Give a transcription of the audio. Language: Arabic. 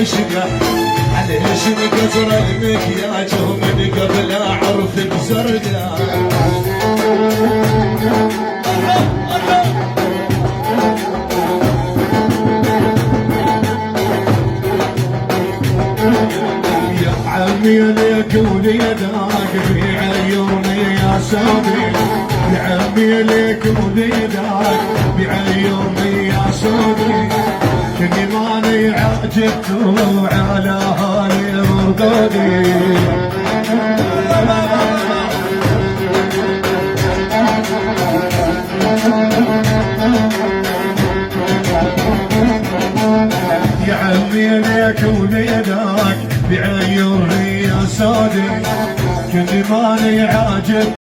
عشقه عليش مكسر المكياج ومن قبل اعرفك زرقه يا عمي ليك وليداك في عيوني يا سودي يا عمي ليك وليداك بعيوني يا سودي كني ماني عجبت على هالي مردودي يا عمي ليك وليداك بعيوني يا سودي كني ماني عاجب